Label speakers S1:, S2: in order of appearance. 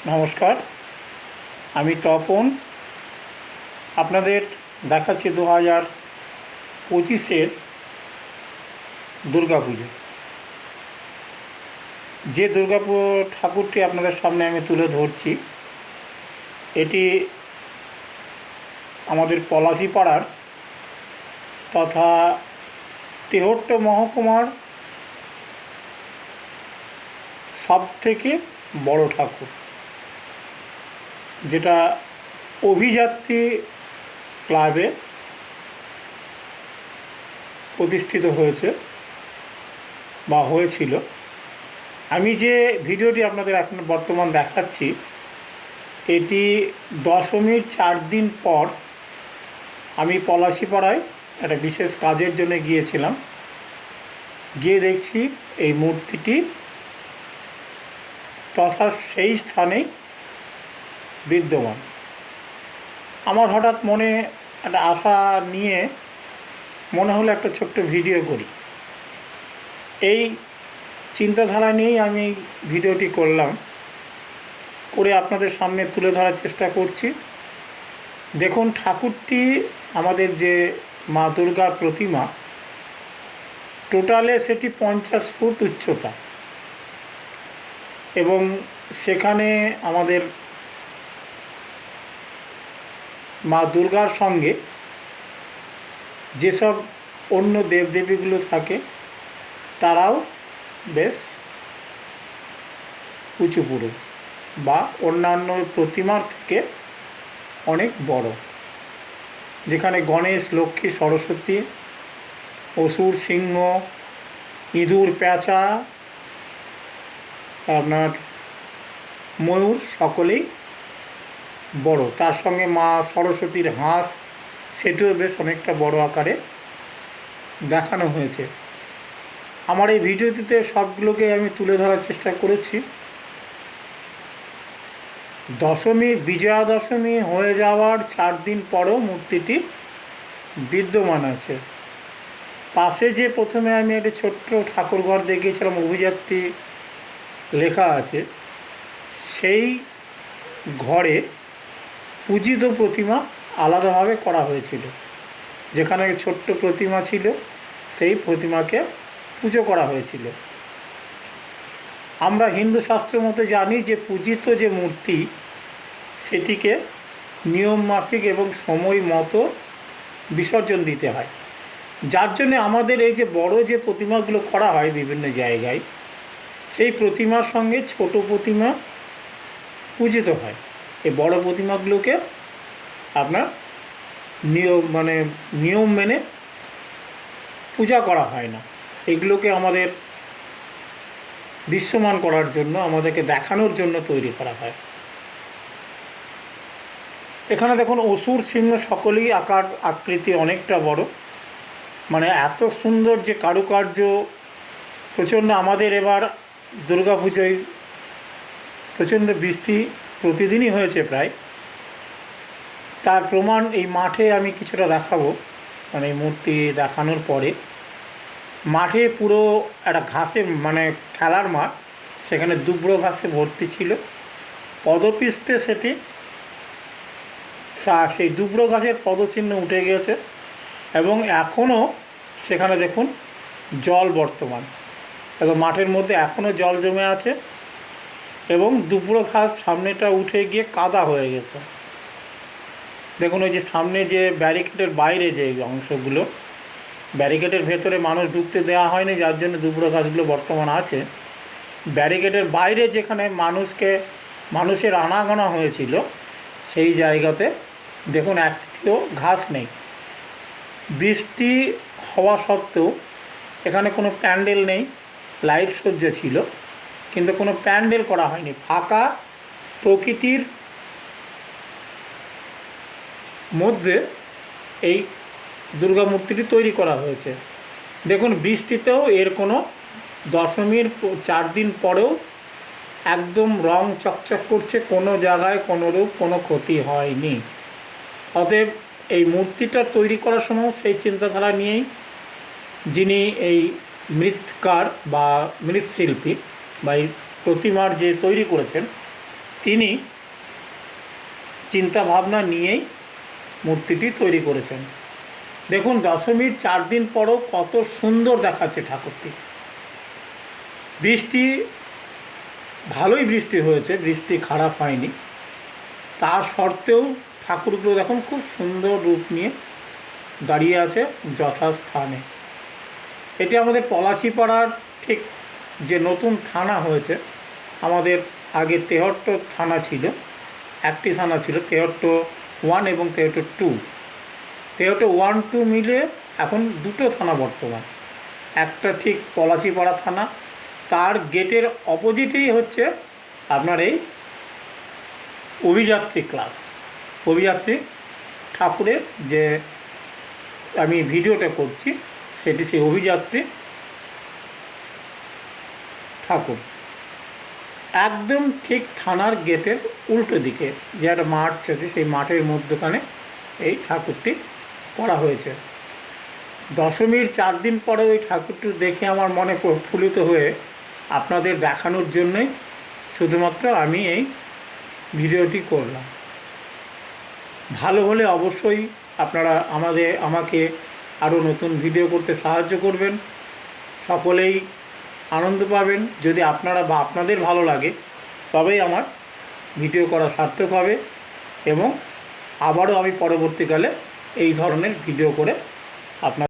S1: নমস্কার, আমি তপন। আপনাদের দেখাচ্ছি 2025-এর দুর্গাপুজো। যে ঠাকুরটি আপনাদের সামনে আমি তুলে ধরছি, এটি আমাদের পলাশীপাড়ার তথা তেহট্ট মহকুমার সবথেকে বড় ঠাকুর, যেটা অভিযাত্রী ক্লাবে প্রতিষ্ঠিত হয়েছে বা হয়েছিল। আমি যে ভিডিওটি আপনাদের এখন বর্তমান দেখাচ্ছি, এটি দশমীর 4 দিন পর আমি পলাশীপাড়ায় একটা বিশেষ কাজের জন্য গিয়েছিলাম। গিয়ে দেখছি এই মূর্তিটি তথা সেই স্থানেই বিদ্যমান। আমার হঠাৎ মনে একটা আশা নিয়ে মনে হলো একটা ছোট্ট ভিডিও করি। এই চিন্তাধারা নিয়েই আমি ভিডিওটি করলাম, করে আপনাদের সামনে তুলে ধরার চেষ্টা করছি। দেখুন, ঠাকুরটি আমাদের যে মা দুর্গার প্রতিমা, টোটালে সেটি 50 ফুট উচ্চতা, এবং সেখানে আমাদের মা দুর্গার সঙ্গে যেসব অন্য দেবদেবীগুলো থাকে তারাও বেশ উঁচু পুরু বা অন্যান্য প্রতিমার থেকে অনেক বড়। যেখানে গণেশ, লক্ষ্মী, সরস্বতী, অসুর, সিংহ, ইঁদুর, প্যাঁচা, আপনার ময়ূর সকলেই বড়। তার সঙ্গে মা সরস্বতীর হাঁস, সেটিও বেশ অনেকটা বড় আকারে দেখানো হয়েছে। আমার এই ভিডিওটিতে সবগুলোকে আমি তুলে ধরার চেষ্টা করেছি। বিজয়া দশমী হয়ে যাওয়ার 4 দিন পরও মূর্তিটি বিদ্যমান আছে। পাশে যে প্রথমে আমি একটা ছোট্ট ঠাকুরঘর দেখিয়েছিলাম, অভিযাত্রী লেখা আছে, সেই ঘরে পূজিত প্রতিমা আলাদাভাবে করা হয়েছিল। যেখানে ছোট্ট প্রতিমা ছিল, সেই প্রতিমাকে পুজো করা হয়েছিল। আমরা হিন্দু শাস্ত্র মতে জানি যে পূজিত যে মূর্তি, সেটিকে নিয়ম মাফিক এবং সময় মতো বিসর্জন দিতে হয়। যার জন্যে আমাদের এই যে বড় যে প্রতিমাগুলো করা হয় বিভিন্ন জায়গায়, সেই প্রতিমার সঙ্গে ছোট প্রতিমা পূজিত হয়। এই বড় প্রতিমাগুলোকে আপনার নিয়ম মেনে পূজা করা হয় না। এগুলোকে আমাদের দৃশ্যমান করার জন্য, আমাদেরকে দেখানোর জন্য তৈরি করা হয়। এখানে দেখুন, অসুর, সিংহ সকলেই আকৃতি অনেকটা বড়। এত সুন্দর যে কারুকার্য, প্রচণ্ড। আমাদের এবার দুর্গাপুজোয় প্রচণ্ড বৃষ্টি প্রতিদিনই হয়েছে প্রায়। তার প্রমাণ এই মাঠে আমি কিছুটা দেখাবো। এই মূর্তি দেখানোর পরে মাঠে পুরো একটা ঘাসে, খেলার মাঠ, সেখানে দুব্র ঘাসে ভর্তি ছিল। পদপৃষ্ঠে সেটি, সেই দুব্র ঘাসের পদচিহ্ন উঠে গিয়েছে, এবং এখনও সেখানে দেখুন জল বর্তমান, এবং মাঠের মধ্যে এখনও জল জমে আছে, এবং দুব্র ঘাস সামনেটা উঠে গিয়ে কাদা হয়ে গেছে। দেখুন, ওই যে সামনে যে ব্যারিকেডের বাইরে যে অংশগুলো, ব্যারিকেডের ভেতরে মানুষ ঢুকতে দেওয়া হয়নি, যার জন্য দুব্র ঘাসগুলো বর্তমান আছে। ব্যারিকেডের বাইরে যেখানে মানুষের আনাগোনা হয়েছিল, সেই জায়গাতে দেখুন একটিও ঘাস নেই। বৃষ্টি হওয়া সত্ত্বেও এখানে কোনো প্যান্ডেল নেই। লাইট সজ্জা ছিল, কিন্তু কোনো প্যান্ডেল করা হয়নি। ফাঁকা প্রকৃতির মধ্যে এই দুর্গা মূর্তিটি তৈরি করা হয়েছে। দেখুন, বৃষ্টিতেও এর কোনো, দশমীর 4 দিন পরেও একদম রং চকচক করছে, কোনো জায়গায় কোনোরূপ কোনো ক্ষতি হয়নি। অতএব এই মূর্তিটা তৈরি করার সময় সেই চিন্তাধারা নিয়েই যিনি এই মৃৎকার বা মৃৎশিল্পী বা এই প্রতিমার যে তৈরি করেছেন, তিনি চিন্তা ভাবনা নিয়েই মূর্তিটি তৈরি করেছেন। দেখুন দশমীর 4 দিন পরও কত সুন্দর দেখাচ্ছে ঠাকুরটি। বৃষ্টি ভালোই বৃষ্টি হয়েছে, বৃষ্টি খারাপ হয়নি, তার সত্ত্বেও ঠাকুরগুলো দেখুন খুব সুন্দর রূপ নিয়ে দাঁড়িয়ে আছে যথাস্থানে। এটি আমাদের পলাশিপাড়ার ঠিক যে নতুন থানা হয়েছে, আমাদের আগে তেহট্ট থানা ছিল, একটি থানা ছিল তেহট্ট 1 এবং তেহট্ট 2। তেহট্ট 1, 2 মিলে এখন 2টো থানা বর্তমান। একটা ঠিক পলাশিপাড়া থানা, তার গেটের অপোজিটেই হচ্ছে আপনার এই অভিযাত্রী ক্লাব। অভিযাত্রী ঠাকুরের যে আমি ভিডিওটা করছি সেটি সেই অভিযাত্রী ঠাকুর। একদম ঠিক থানার গেটের উল্টো দিকে যে একটা মাঠ আছে, সেই মাঠের মধ্যখানে এই ঠাকুরটি করা হয়েছে। দশমীর 4 দিন পরে ওই ঠাকুরটি দেখে আমার মনে প্রফুল্লিত হয়ে আপনাদের দেখানোর জন্যই শুধুমাত্র আমি এই ভিডিওটি করলাম। ভালো হলে অবশ্যই আপনারা আমাকে আরও নতুন ভিডিও করতে সাহায্য করবেন, সকলেই আনন্দ পাবেন। যদি আপনারা বা আপনাদের ভালো লাগে তবেই আমার ভিডিও করা সার্থক হবে এবং আবারও আমি পরবর্তীকালে এই ধরনের ভিডিও করে আপনার